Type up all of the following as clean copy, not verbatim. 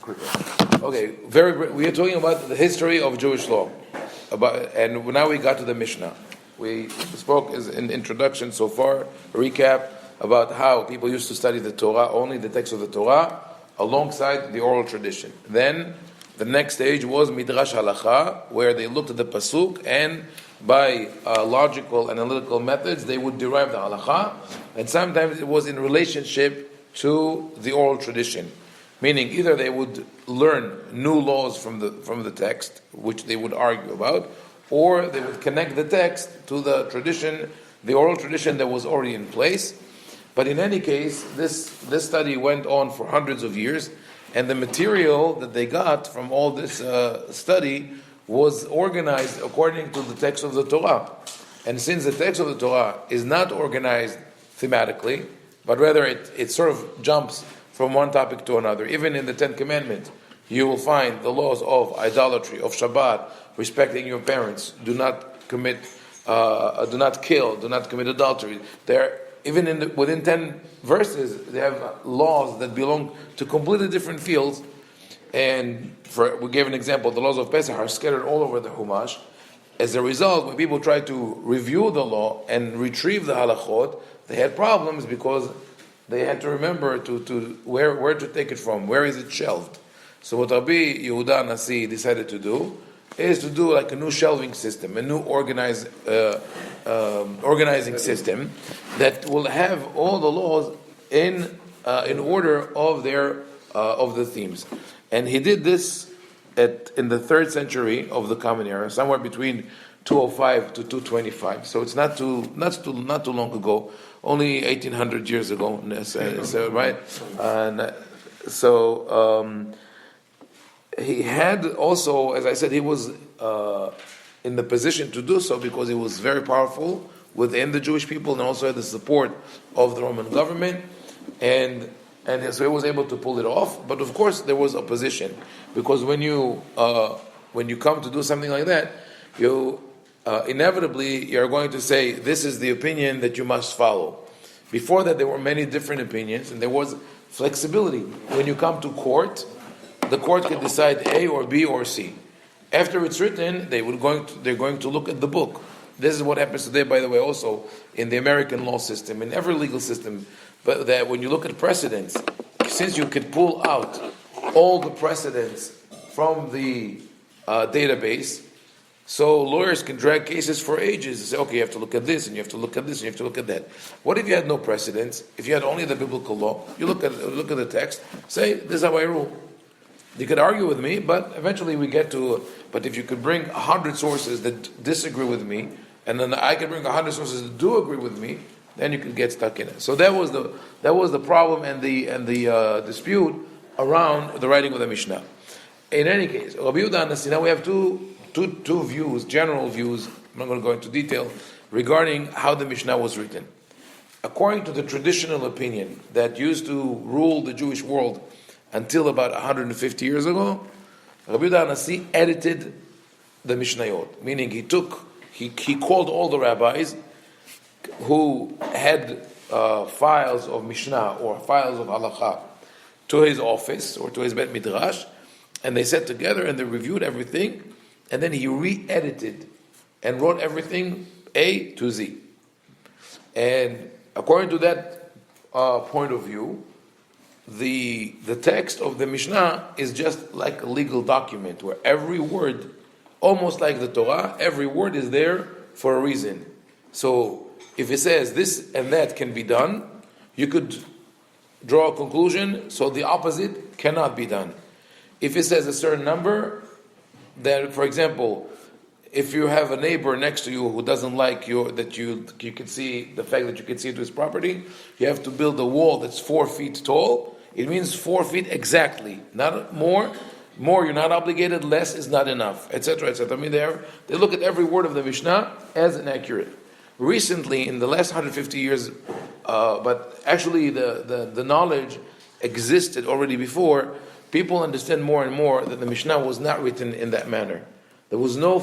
Okay, we are talking about the history of Jewish law, and now we got to the Mishnah. We spoke as an introduction so far, a recap about how people used to study the Torah, only the text of the Torah, alongside the oral tradition. Then the next stage was Midrash Halacha, where they looked at the pasuk and by logical analytical methods they would derive the halacha, and sometimes it was in relationship to the oral tradition. Meaning, either they would learn new laws from the text, which they would argue about, or they would connect the text to the tradition, the oral tradition that was already in place. But in any case, this study went on for hundreds of years, and the material that they got from all this study was organized according to the text of the Torah. And since the text of the Torah is not organized thematically, but rather it sort of jumps from one topic to another. Even in the Ten Commandments, you will find the laws of idolatry, of Shabbat, respecting your parents, do not commit, do not kill, do not commit adultery. Even within 10 verses, they have laws that belong to completely different fields. And we gave an example, the laws of Pesach are scattered all over the Humash. As a result, when people try to review the law and retrieve the halachot, they had problems because they had to remember to where to take it from, where is it shelved. So what Rabbi Yehuda Nasi decided to do is to do like a new shelving system, a new organizing system that will have all the laws in order of the themes. And he did this in the 3rd century of the Common Era, somewhere between 205 to 225. So it's not too long ago, only 1800 years ago, right? And so he had also, as I said, he was in the position to do so because he was very powerful within the Jewish people and also had the support of the Roman government, and so he was able to pull it off. But of course, there was opposition because when you come to do something like that, you inevitably you're going to say this is the opinion that you must follow. Before that, there were many different opinions, and there was flexibility. When you come to court, the court can decide A or B or C. After it's written, they're going to look at the book. This is what happens today, by the way, also in the American law system, in every legal system. But that when you look at precedents, since you can pull out all the precedents from the database, so lawyers can drag cases for ages and say, okay, you have to look at this, and you have to look at this, and you have to look at that. What if you had no precedents? If you had only the biblical law, you look at the text, say, this is how I rule. You could argue with me, but eventually we get to. But if you could bring 100 sources that disagree with me, and then I could bring 100 sources that do agree with me, then you could get stuck in it. So that was the problem and the dispute around the writing of the Mishnah. In any case, Rabbi Yehuda Nasi, now we have two views, general views. I'm not going to go into detail regarding how the Mishnah was written. According to the traditional opinion that used to rule the Jewish world until about 150 years ago, Rabbi Yehuda Nasi edited the Mishnayot, meaning he called all the rabbis who had files of Mishnah or files of Halacha to his office or to his Bet Midrash, and they sat together and they reviewed everything, and then he re-edited and wrote everything A to Z. And according to that point of view, the text of the Mishnah is just like a legal document where every word, almost like the Torah, every word is there for a reason. So if it says this and that can be done, you could draw a conclusion, so the opposite cannot be done. If it says a certain number, then, for example, if you have a neighbor next to you who doesn't like you can see the fact that you can see into his property, you have to build a wall that's 4 feet tall. It means 4 feet exactly, not more. More you're not obligated, less is not enough, etc., etc. I mean, they look at every word of the Mishnah as inaccurate. Recently, in the last 150 years, but actually the knowledge existed already before, people understand more and more that the Mishnah was not written in that manner. There was no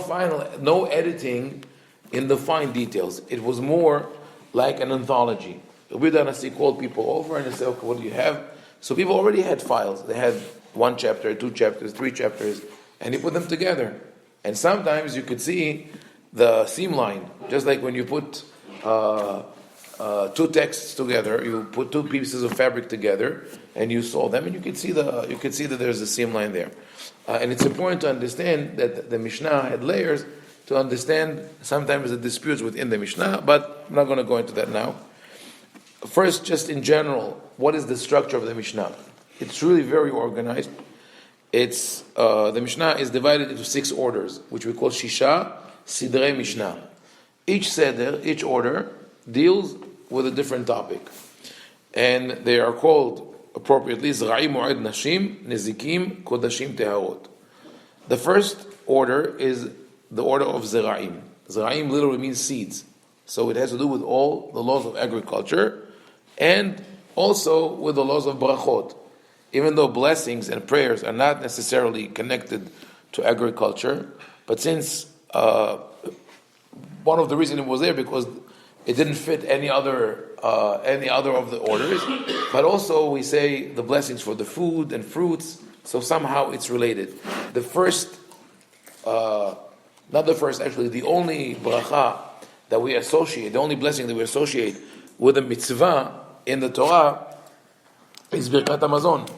editing in the fine details. It was more like an anthology. Rabbi Yehuda Nasi called people over and they said, okay, what do you have? So people already had files. They had one chapter, two chapters, three chapters, and you put them together. And sometimes you could see the seam line, just like when you put two texts together, you put two pieces of fabric together, and you saw them, and you could see that there's a seam line there. And it's important to understand that the Mishnah had layers to understand sometimes the disputes within the Mishnah, but I'm not going to go into that now. First, just in general, what is the structure of the Mishnah? It's really very organized. It's the Mishnah is divided into 6 orders, which we call Shisha Sidrei Mishnah. Each seder, each order, deals with a different topic. And they are called appropriately Zra'im Mu'ad Nashim, Nezikim, Kodashim Teharot. The first order is the order of Zra'im. Zra'im literally means seeds. So it has to do with all the laws of agriculture and also with the laws of brachot. Even though blessings and prayers are not necessarily connected to agriculture, but since one of the reasons it was there because it didn't fit any other of the orders, but also we say the blessings for the food and fruits, so somehow it's related. The only bracha that we associate, the only blessing that we associate with a mitzvah in the Torah is Birkat Hamazon.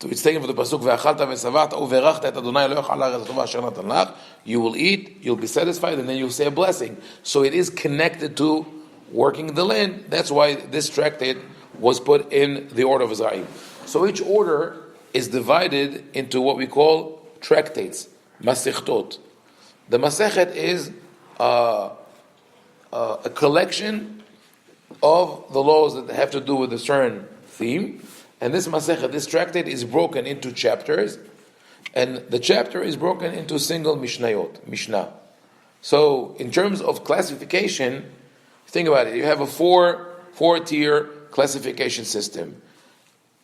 It's taken from the pasuk ve'achalta ve'savata uverachta et Adonai Elohecha ha'aretz hatova asher natan lach. You will eat, you'll be satisfied, and then you'll say a blessing. So it is connected to working the land. That's why this tractate was put in the order of Zra'im. So each order is divided into what we call tractates, masechtot. The masechet is a collection of the laws that have to do with a certain theme. And this masechet, this tractate, is broken into chapters, and the chapter is broken into single mishnah. So, in terms of classification, think about it. You have a four-tier classification system: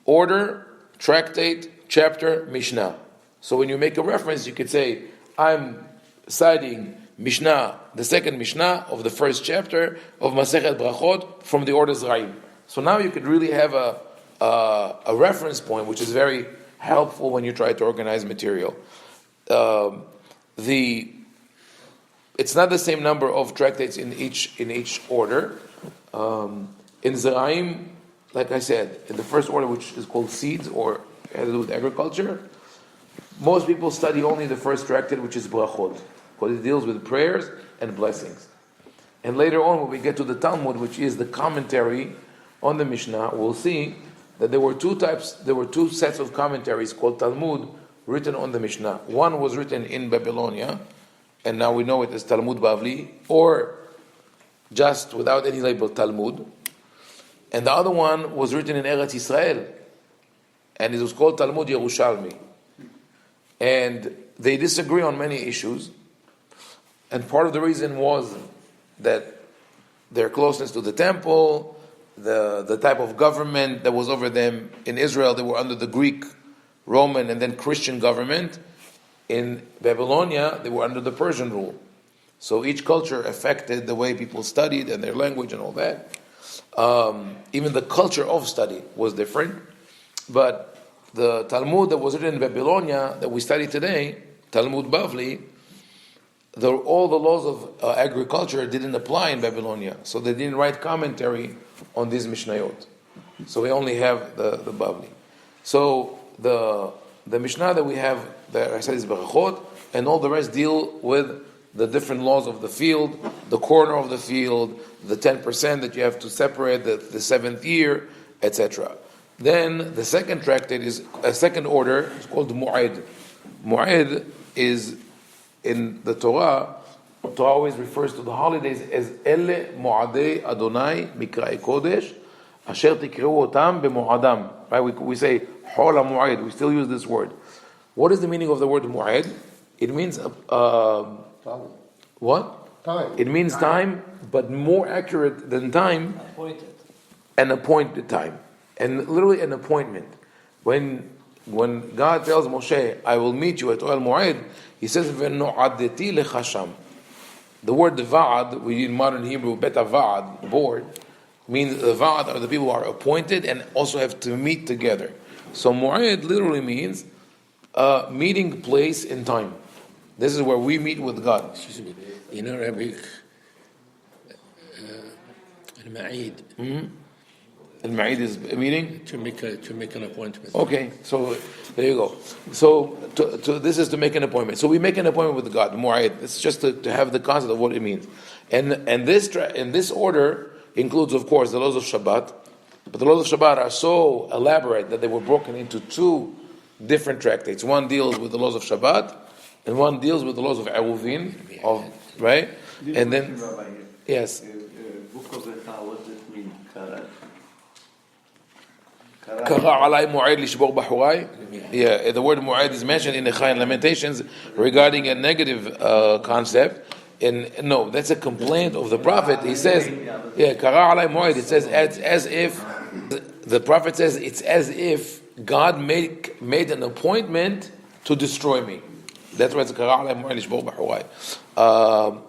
order, tractate, chapter, mishnah. So, when you make a reference, you could say, "I'm citing Mishnah, the second Mishnah of the first chapter of Masechet Brachot from the order Zra'im." So now you could really have a reference point, which is very helpful when you try to organize material. It's not the same number of tractates in each order. In Zra'im, like I said, in the first order, which is called seeds or has to do with agriculture, most people study only the first tractate, which is Brachot, because it deals with prayers and blessings. And later on, when we get to the Talmud, which is the commentary on the Mishnah, we'll see that there were two sets of commentaries called Talmud written on the Mishnah. One was written in Babylonia, and now we know it as Talmud Bavli, or just without any label Talmud. And the other one was written in Eretz Israel, and it was called Talmud Yerushalmi. And they disagree on many issues, and part of the reason was that their closeness to the temple, the type of government that was over them. In Israel, they were under the Greek, Roman, and then Christian government. In Babylonia, they were under the Persian rule. So each culture affected the way people studied and their language and all that. Even the culture of study was different. But the Talmud that was written in Babylonia that we study today, Talmud Bavli, all the laws of agriculture didn't apply in Babylonia. So they didn't write commentary on these Mishnayot. So we only have the Bavli. So the Mishnah that we have, that I said, is Berachot, and all the rest deal with the different laws of the field, the corner of the field, the 10% that you have to separate, the 7th year, etc. Then the second tractate is a second order. It's called Mu'ad. Mu'ad is in the Torah. Torah always refers to the holidays as Ele Mu'adei Adonai Mikra'i Kodesh Asher Tikre'u Otam B'Mu'adam. Right? We say Hol HaMu'ad. We still use this word. What is the meaning of the word Mu'ad? It means what? Time. It means time, but more accurate than time, an appointed time, and literally an appointment. When God tells Moshe, "I will meet you at Oel Moed," He says, "V'no'adeti lechasham." The word va'ad, we in modern Hebrew, beta va'ad, board, means the va'ad are the people who are appointed and also have to meet together. So Mu'ad literally means meeting place and time. This is where we meet with God. Excuse me. You know, Rabbi, al-Ma'id. Al-Ma'id is a meeting? To make an appointment. Okay, so there you go. So this is to make an appointment. So we make an appointment with God. Mu'ayyid. It's just to have the concept of what it means. And this order includes, of course, the laws of Shabbat. But the laws of Shabbat are so elaborate that they were broken into two different tractates. One deals with the laws of Shabbat, and one deals with the laws of Eruvin, right? And then, yes. Book of Echa, what does it mean? Yeah, the word mu'ayyid is mentioned in the Echa and Lamentations regarding a negative concept. And no, that's a complaint of the prophet. He says, kara alay mu'ayyid. It says as if the prophet says it's as if God made an appointment to destroy me. That's why it's kara alay mu'ayyid lishbor b'huray.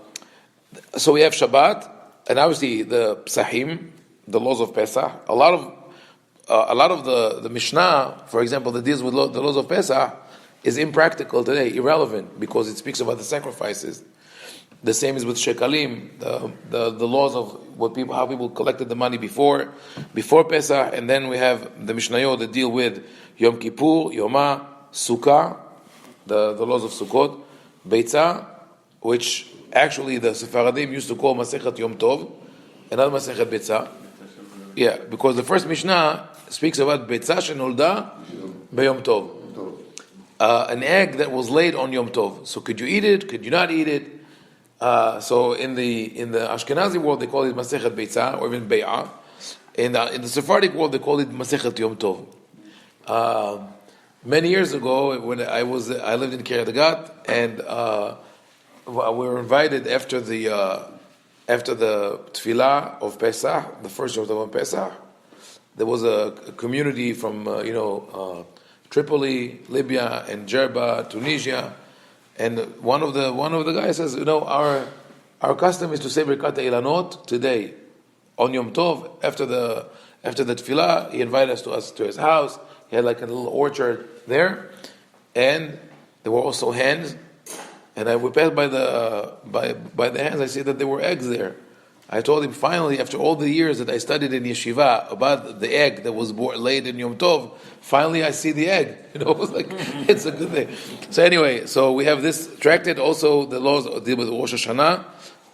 So we have Shabbat, and obviously the Psahim, the laws of Pesach. A lot of the Mishnah, for example, that deals with the laws of Pesach, is impractical today, irrelevant, because it speaks about the sacrifices. The same is with Shekalim, the laws of how people collected the money before Pesach, and then we have the Mishnayot that deal with Yom Kippur, Yomah, Sukkah, the laws of Sukkot, Beitzah, which actually the Sephardim used to call Masechet Yom Tov, another Masechet Beitzah. Yeah, because the first Mishnah speaks about Beitzah Shenolda B'Yom Tov, an egg that was laid on Yom Tov. So could you eat it? Could you not eat it? So in the Ashkenazi world they call it Masechet Beitzah or even Bei'ah. In the Sephardic world they call it Masechet Yom Tov. Many years ago, when I lived in Kiryat Gat, and we were invited after the Tefillah of Pesach, the first Yom Tov of Pesach. There was a community from Tripoli, Libya, and Jerba, Tunisia. And one of the guys says, our custom is to say Birkat Ilanot today on Yom Tov after the Tefillah. He invited us to his house. He had like a little orchard there, and there were also hens. And we passed by the hens. I see that there were eggs there. I told him, finally, after all the years that I studied in yeshiva about the egg that was laid in Yom Tov, finally I see the egg. It was like, it's a good thing. So anyway, so we have this tractate. Also, the laws deal with Rosh Hashanah,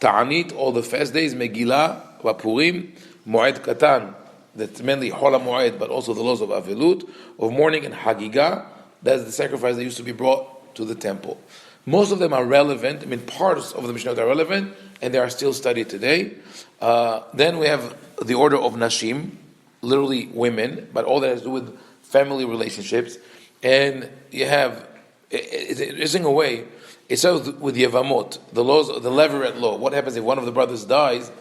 Ta'anit, all the fast days, Megillah, Purim, Moed Katan, that's mainly Hol HaMoed, but also the laws of Avelut, of mourning, and Hagigah. That's the sacrifice that used to be brought to the temple. Most of them are relevant. Parts of the Mishnah are relevant, and they are still studied today. Then we have the order of Nashim, literally women, but all that has to do with family relationships. And you have, in a way, it starts with Yevamot, the laws, the Leveret law. What happens if one of the brothers dies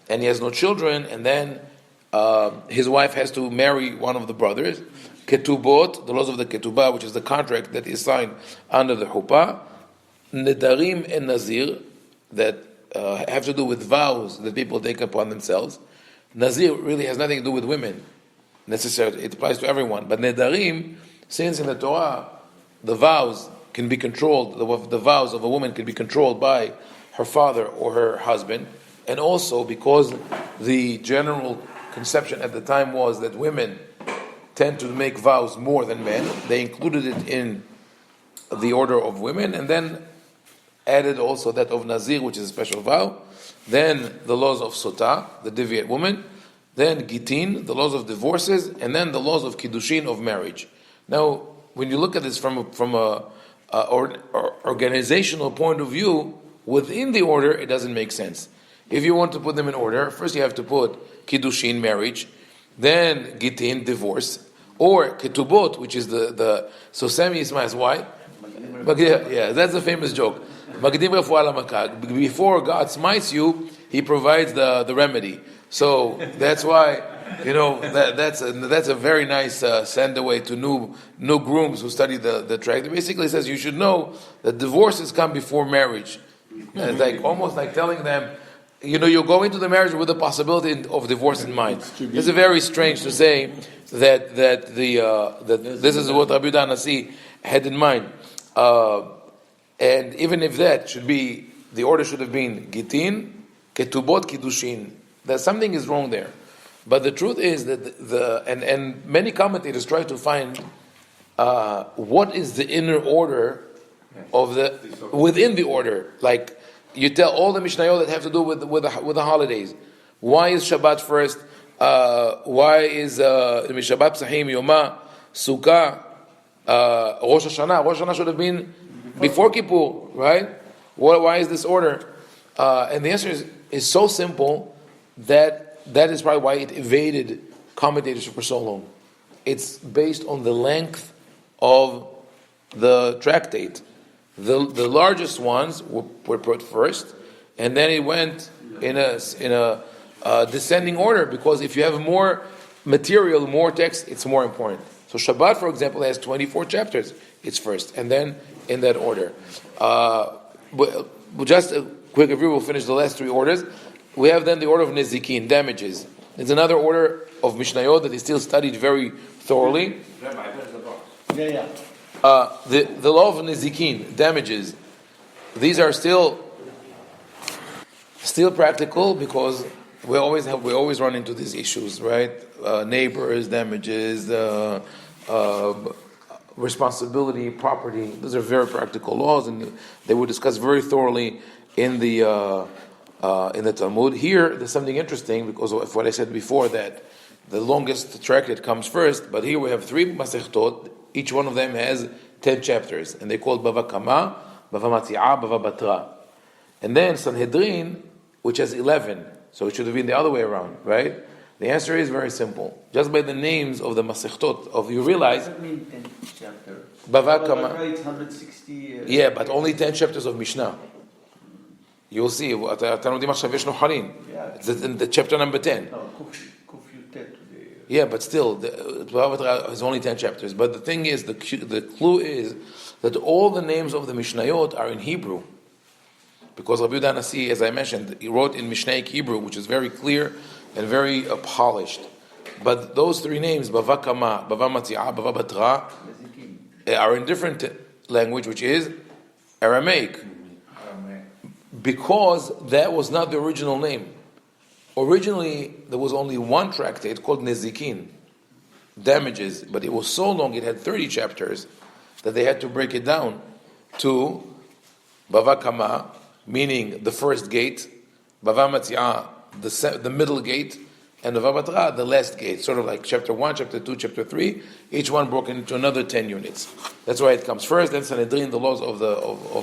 and he has no children, and then his wife has to marry one of the brothers? Ketubot, the laws of the Ketubah, which is the contract that is signed under the Chuppah. Nedarim and Nazir, that have to do with vows that people take upon themselves. Nazir really has nothing to do with women, necessarily. It applies to everyone. But Nedarim, since in the Torah, the vows can be controlled, the vows of a woman can be controlled by her father or her husband, and also because the general conception at the time was that women tend to make vows more than men, they included it in the order of women, and then added also that of Nazir, which is a special vow. Then the laws of Sotah, the deviant woman. Then Gitin, the laws of divorces, and then the laws of Kiddushin, of marriage. Now, when you look at this from a organizational point of view, within the order, it doesn't make sense. If you want to put them in order, first you have to put Kiddushin, marriage, then Gitin, divorce, or Ketubot, which is so Sammy Ismail's why? Yeah, that's a famous joke. Before God smites you, He provides the remedy. So that's why, that's a very nice send away to new grooms who study the tract. It basically says you should know that divorces come before marriage. It's like almost like telling them, you go into the marriage with the possibility of divorce in mind. It's very strange to say that this is what Rabbi Nasi had in mind. And even if that should be, the order should have been Gitin, Ketubot, Kiddushin. That something is wrong there. But the truth is that and many commentators try to find what is the inner order of within the order. Like you tell all the Mishnayot that have to do with the holidays. Why is Shabbat first? Why is Shabbat Sahim Yoma Sukkah Rosh Hashanah? Rosh Hashanah should have been before Kippur, right? Why is this order? And the answer is so simple that is probably why it evaded commentators for so long. It's based on the length of the tractate. The largest ones were put first, and then it went in a descending order, because if you have more material, more text, it's more important. So Shabbat, for example, has 24 chapters. It's first, and then in that order. But just a quick review, we'll finish the last three orders. We have then the order of Nezikin, damages. There's another order of Mishnayot that is still studied very thoroughly. The law of Nezikin, damages. These are still practical, because we always run into these issues, right? Neighbors, damages, responsibility, property. Those are very practical laws, and they were discussed very thoroughly in the Talmud. Here, there's something interesting because of what I said before, that the longest tractate comes first. But here we have three Masechtot. Each one of them has 10 chapters, and they call Bava Kama, Bava Matzi'ah, Bava Batra. And then Sanhedrin, which has 11. So it should have been the other way around, right? The answer is very simple. Just by the names of the Masechtot, you realize. What does that mean, 10 chapters? Bava Kama. It's 160. Yeah, but only 10 chapters of Mishnah. You'll see. It's in the chapter number 10. Yeah, but still, the Bava Batra is only 10 chapters. But the thing is, the clue is that all the names of the Mishnayot are in Hebrew. Because Rabbi Nasi, as I mentioned, he wrote in Mishnaic Hebrew, which is very clear and very polished. But those three names, Bava Kama, Bava Matzi'ah, Bava Batra, are in different language, which is Aramaic. Because that was not the original name. Originally, there was only one tractate called Nezikin, damages, but it was so long, it had 30 chapters, that they had to break it down to Bava Kama, meaning the first gate, Bava Matzi'ah, the middle gate, and Bava Batra, the last gate. Sort of like chapter 1, chapter 2, chapter 3, each one broken into another 10 units. That's why it comes first. Then Sanhedrin, the laws of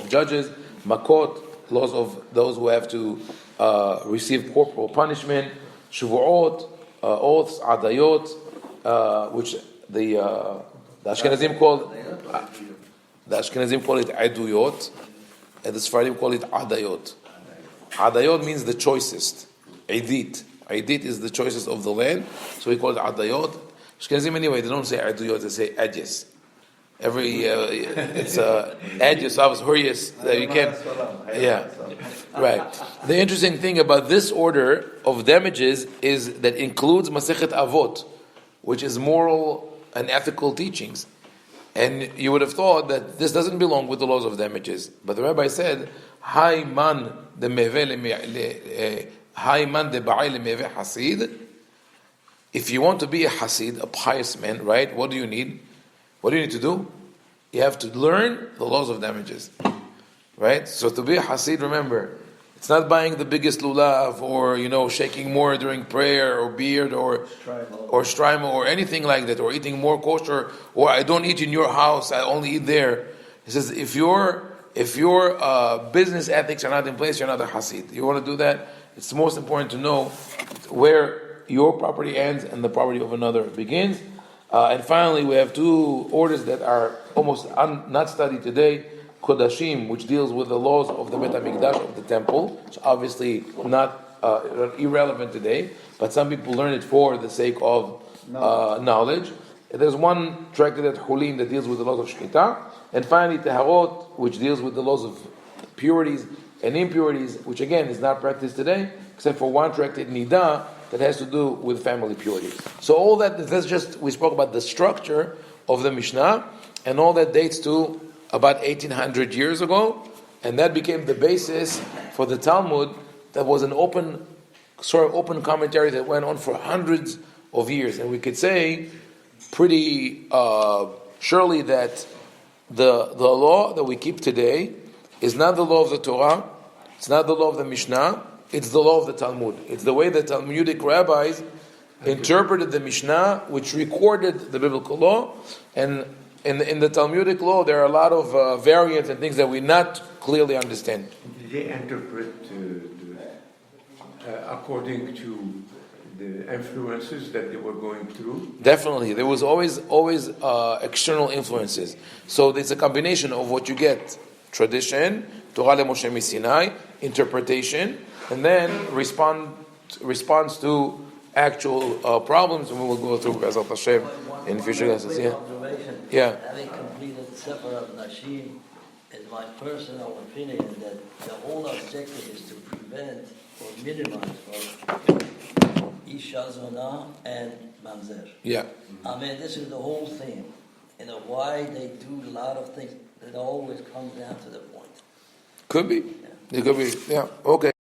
judges, Makot, laws of those who have to receive corporal punishment, Shuvuot, oaths, Adayot, which the Ashkenazim call it Aduyot, and the Sfaradim call it Adayot. Adayot means the choicest. Idit is the choicest of the land, so we call it Adayot. Ashkenazim anyway, they don't say Aduyot, they say Adjes. It's Adjes, Avos, Huriyas, you can't, yeah, right. The interesting thing about this order of damages is that includes Masechet Avot, which is moral and ethical teachings. And you would have thought that this doesn't belong with the laws of damages. But the Rabbi said, Haim Ovadia Hasid. If you want to be a Hasid, a pious man, right, what do you need? What do you need to do? You have to learn the laws of damages. Right? So to be a Hasid, remember, it's not buying the biggest lulav or, shaking more during prayer or beard or shtreimel or anything like that, or eating more kosher, or I don't eat in your house, I only eat there. He says, if your business ethics are not in place, you're not a Hasid. You want to do that? It's most important to know where your property ends and the property of another begins. And finally, we have two orders that are almost not studied today. Kodashim, which deals with the laws of the Bet HaMikdash, of the temple, which obviously not irrelevant today, but some people learn it for the sake of knowledge. There's one tractate at Hulin that deals with the laws of Shkita, and finally Teharot, which deals with the laws of purities and impurities, which again is not practiced today, except for one tractate, Nida, that has to do with family purity. So all that's just, we spoke about the structure of the Mishnah. and all that dates to about 1800 years ago, and that became the basis for the Talmud. That was an open commentary that went on for hundreds of years, and we could say pretty surely that the law that we keep today is not the law of the Torah, it's not the law of the Mishnah, it's the law of the Talmud. It's the way the Talmudic rabbis interpreted the Mishnah, which recorded the biblical law. And in the Talmudic law, there are a lot of variants and things that we not clearly understand. Did they interpret according to the influences that they were going through? Definitely, there was always external influences. So it's a combination of what you get: tradition, Torah leMoshe Sinai, interpretation, and then response to actual problems, and we will go through B'ezrat Hashem in future classes. Yeah. Having completed Sefer of Nashim, is my personal opinion that the whole objective is to prevent or minimize Isha Zona and Mamzer. Yeah. I mean, this is the whole thing. You know, why they do a lot of things. It always comes down to the point. Could be. Yeah. It could be. Yeah. Okay.